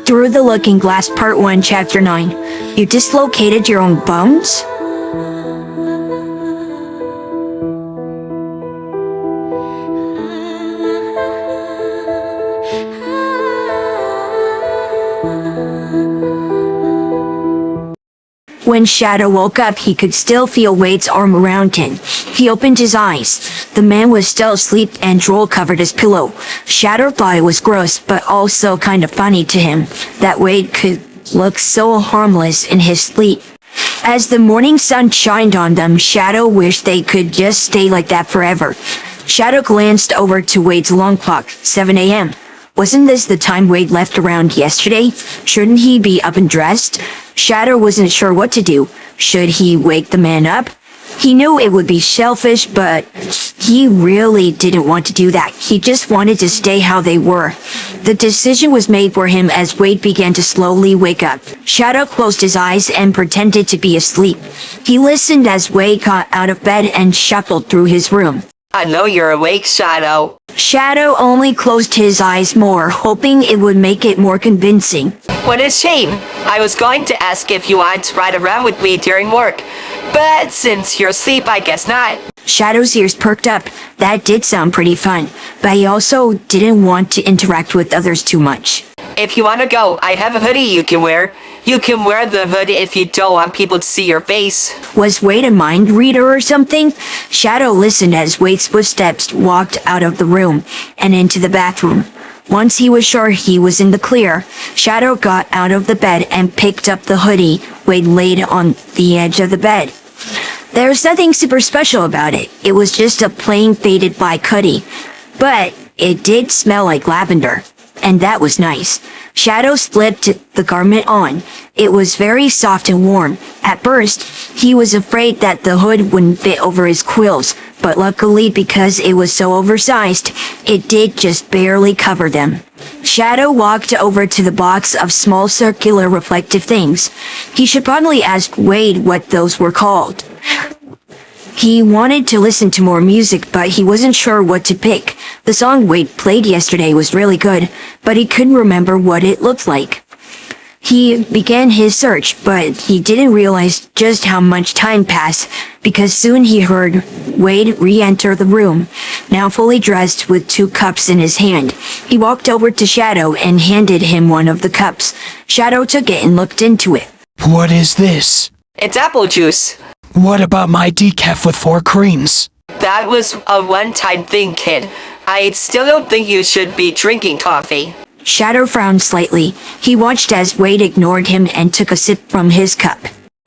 Through the Looking Glass Part 1 Chapter 9. You dislocated your own bones? When Shadow woke up, he could still feel Wade's arm around him. He opened his eyes. The man was still asleep and drool covered his pillow. Shadow thought it was gross, but also kind of funny to him that Wade could look so harmless in his sleep. As the morning sun shined on them, Shadow wished they could just stay like that forever. Shadow glanced over to Wade's alarm clock, 7 a.m. Wasn't this the time Wade left around yesterday? Shouldn't he be up and dressed? Shadow wasn't sure what to do. Should he wake the man up? He knew it would be selfish, but he really didn't want to do that. He just wanted to stay how they were. The decision was made for him as Wade began to slowly wake up. Shadow closed his eyes and pretended to be asleep. He listened as Wade got out of bed and shuffled through his room. I know you're awake, Shadow. Shadow only closed his eyes more, hoping it would make it more convincing. What a shame. I was going to ask if you wanted to ride around with me during work, but since you're asleep, I guess not. Shadow's ears perked up. That did sound pretty fun, but he also didn't want to interact with others too much. If you want to go, I have a hoodie you can wear. You can wear the hood if you don't want people to see your face. Was Wade a mind reader or something? Shadow listened as Wade's footsteps walked out of the room and into the bathroom. Once he was sure he was in the clear, Shadow got out of the bed and picked up the hoodie Wade laid on the edge of the bed. There was nothing super special about it. It was just a plain faded black hoodie, but it did smell like lavender. And that was nice. Shadow slipped the garment on. It was very soft and warm. At first, he was afraid that the hood wouldn't fit over his quills, but luckily because it was so oversized, it did just barely cover them. Shadow walked over to the box of small circular reflective things. He should probably ask Wade what those were called. He wanted to listen to more music, but he wasn't sure what to pick. The song Wade played yesterday was really good, but he couldn't remember what it looked like. He began his search, but he didn't realize just how much time passed, because soon he heard Wade re-enter the room, now fully dressed with 2 cups in his hand. He walked over to Shadow and handed him one of the cups. Shadow took it and looked into it. What is this? It's apple juice. What about my decaf with 4 creams? That was a one-time thing, kid. I still don't think you should be drinking coffee. Shadow frowned slightly. He watched as Wade ignored him and took a sip from his cup.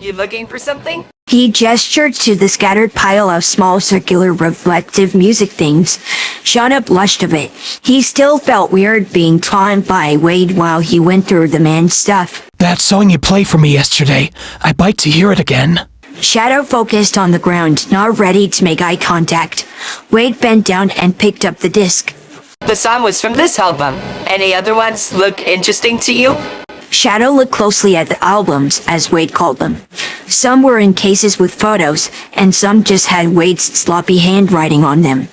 You looking for something? He gestured to the scattered pile of small circular reflective music things. Shadow blushed a bit. He still felt weird being taunted by Wade while he went through the man's stuff. That song you played for me yesterday. I'd like to hear it again. Shadow focused on the ground, not ready to make eye contact. Wade bent down and picked up the disc. The song was from this album. Any other ones look interesting to you? Shadow looked closely at the albums, as Wade called them. Some were in cases with photos, and some just had Wade's sloppy handwriting on them.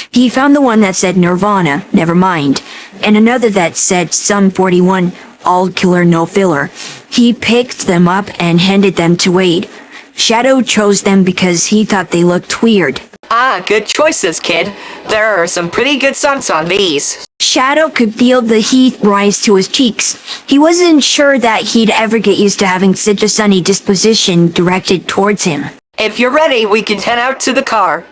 He found the one that said Nirvana, never mind, and another that said Sum 41, all killer no filler. He picked them up and handed them to Wade. Shadow chose them because he thought they looked weird. Ah, good choices, kid. There are some pretty good songs on these. Shadow could feel the heat rise to his cheeks. He wasn't sure that he'd ever get used to having such a sunny disposition directed towards him. If you're ready, we can head out to the car.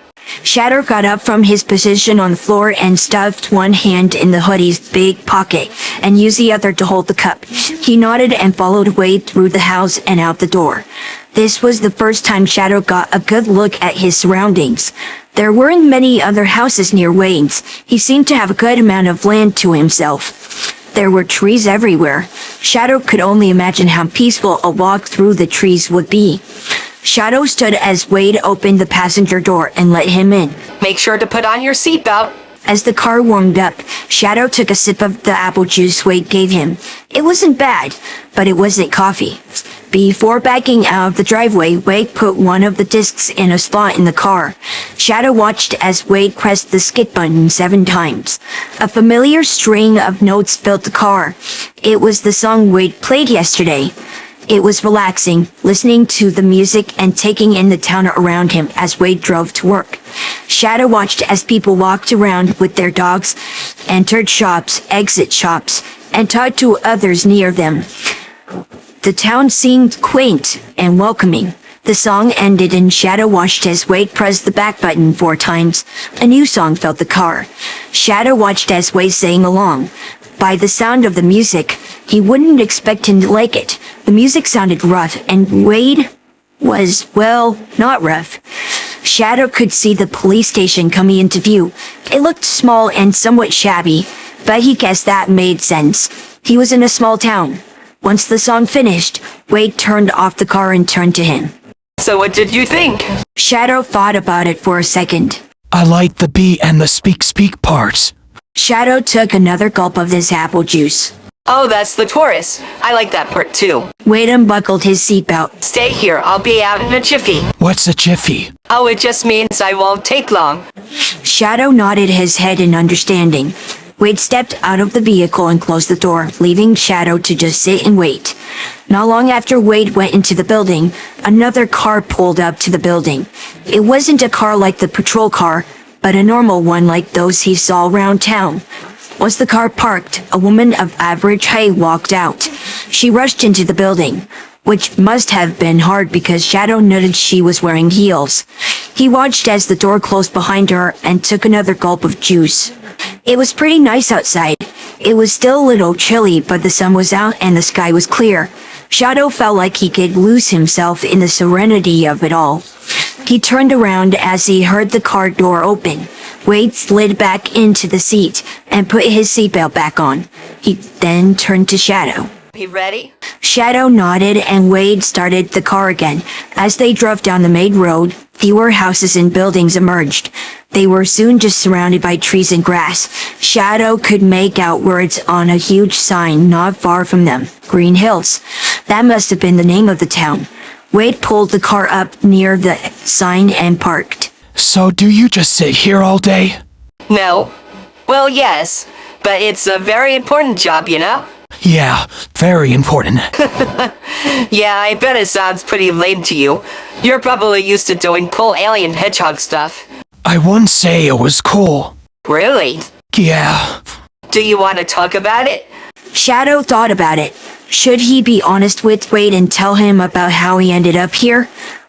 Shadow got up from his position on the floor and stuffed one hand in the hoodie's big pocket and used the other to hold the cup. He nodded and followed Wade through the house and out the door. This was the first time Shadow got a good look at his surroundings. There weren't many other houses near Wade's. He seemed to have a good amount of land to himself. There were trees everywhere. Shadow could only imagine how peaceful a walk through the trees would be. Shadow stood as Wade opened the passenger door and let him in. Make sure to put on your seatbelt. As the car warmed up, Shadow took a sip of the apple juice Wade gave him. It wasn't bad, but it wasn't coffee. Before backing out of the driveway, Wade put one of the discs in a slot in the car. Shadow watched as Wade pressed the skip button 7 times. A familiar string of notes filled the car. It was the song Wade played yesterday. It was relaxing, listening to the music and taking in the town around him as Wade drove to work. Shadow watched as people walked around with their dogs, entered shops, exit shops, and talked to others near them. The town seemed quaint and welcoming. The song ended and Shadow watched as Wade pressed the back button 4 times. A new song filled the car. Shadow watched as Wade sang along. By the sound of the music, he wouldn't expect him to like it. The music sounded rough, and Wade was, well, not rough. Shadow could see the police station coming into view. It looked small and somewhat shabby, but he guessed that made sense. He was in a small town. Once the song finished, Wade turned off the car and turned to him. So what did you think? Shadow thought about it for a second. I like the B and the speak parts. Shadow took another gulp of his apple juice. Oh, that's the Taurus. I like that part too. Wade unbuckled his seatbelt. Stay here, I'll be out in a jiffy. What's a jiffy? Oh, it just means I won't take long. Shadow nodded his head in understanding. Wade stepped out of the vehicle and closed the door, leaving Shadow to just sit and wait. Not long after Wade went into the building, another car pulled up to the building. It wasn't a car like the patrol car, but a normal one like those he saw around town. Once the car parked, a woman of average height walked out. She rushed into the building, which must have been hard because Shadow noted she was wearing heels. He watched as the door closed behind her and took another gulp of juice. It was pretty nice outside. It was still a little chilly, but the sun was out and the sky was clear. Shadow felt like he could lose himself in the serenity of it all. He turned around as he heard the car door open. Wade slid back into the seat and put his seatbelt back on. He then turned to Shadow. You ready? Shadow nodded and Wade started the car again. As they drove down the main road, fewer houses and buildings emerged. They were soon just surrounded by trees and grass. Shadow could make out words on a huge sign not far from them. Green Hills. That must have been the name of the town. Wade pulled the car up near the sign and parked. So do you just sit here all day? No. Well, yes. But it's a very important job, you know? Yeah, very important. Yeah, I bet it sounds pretty lame to you. You're probably used to doing cool alien hedgehog stuff. I wouldn't say it was cool. Really? Yeah. Do you want to talk about it? Shadow thought about it. Should he be honest with Wade and tell him about how he ended up here?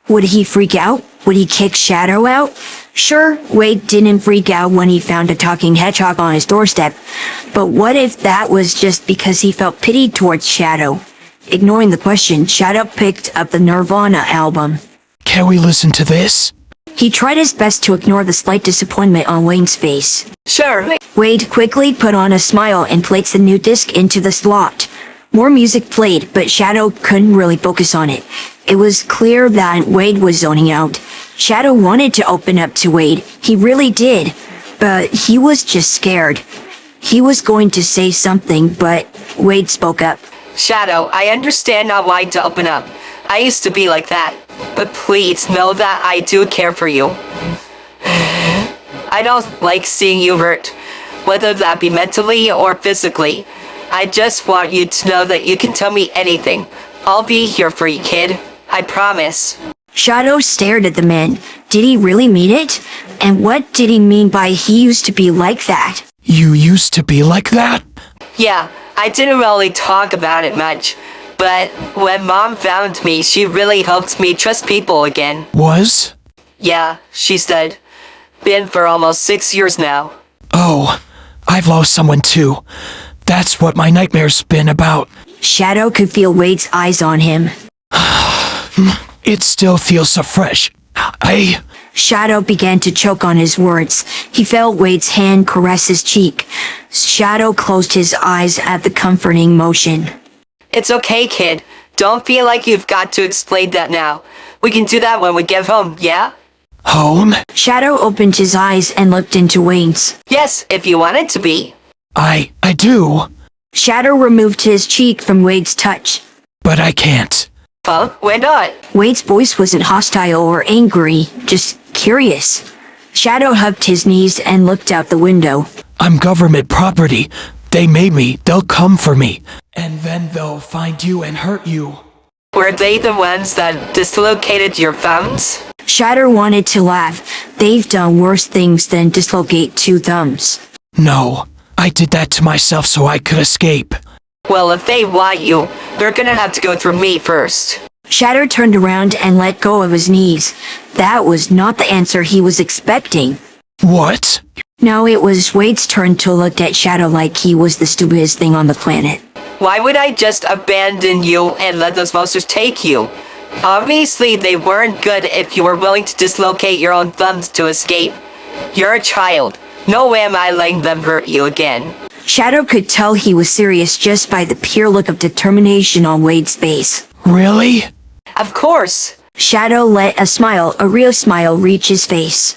Would he freak out? Would he kick Shadow out? Sure, Wade didn't freak out when he found a talking hedgehog on his doorstep. But what if that was just because he felt pity towards Shadow? Ignoring the question, Shadow picked up the Nirvana album. Can we listen to this? He tried his best to ignore the slight disappointment on Wayne's face. Sure. Wade quickly put on a smile and placed the new disc into the slot. More music played, but Shadow couldn't really focus on it. It was clear that Wade was zoning out. Shadow wanted to open up to Wade. He really did. But he was just scared. He was going to say something, but Wade spoke up. Shadow, I understand not wanting to open up. I used to be like that. But please know that I do care for you. I don't like seeing you hurt, whether that be mentally or physically. I just want you to know that you can tell me anything. I'll be here for you, kid. I promise. Shadow stared at the man. Did he really mean it? And what did he mean by he used to be like that? You used to be like that? Yeah, I didn't really talk about it much. But when Mom found me, she really helped me trust people again. Was? Yeah, she's dead. Been for almost 6 years now. Oh, I've lost someone too. That's what my nightmare's been about. Shadow could feel Wade's eyes on him. It still feels so fresh. Shadow began to choke on his words. He felt Wade's hand caress his cheek. Shadow closed his eyes at the comforting motion. It's okay, kid. Don't feel like you've got to explain that now. We can do that when we get home, yeah? Home? Shadow opened his eyes and looked into Wayne's. Yes, if you want it to be. I do. Shadow removed his cheek from Wade's touch. But I can't. Huh? Why not? Wade's voice wasn't hostile or angry, just curious. Shadow hugged his knees and looked out the window. I'm government property. They made me. They'll come for me. And then they'll find you and hurt you. Were they the ones that dislocated your thumbs? Shadow wanted to laugh. They've done worse things than dislocate 2 thumbs. No, I did that to myself so I could escape. Well, if they want you, they're gonna have to go through me first. Shadow turned around and let go of his knees. That was not the answer he was expecting. What? Now it was Wade's turn to look at Shadow like he was the stupidest thing on the planet. Why would I just abandon you and let those monsters take you? Obviously, they weren't good if you were willing to dislocate your own thumbs to escape. You're a child. No way am I letting them hurt you again. Shadow could tell he was serious just by the pure look of determination on Wade's face. Really? Of course. Shadow let a real smile, reach his face.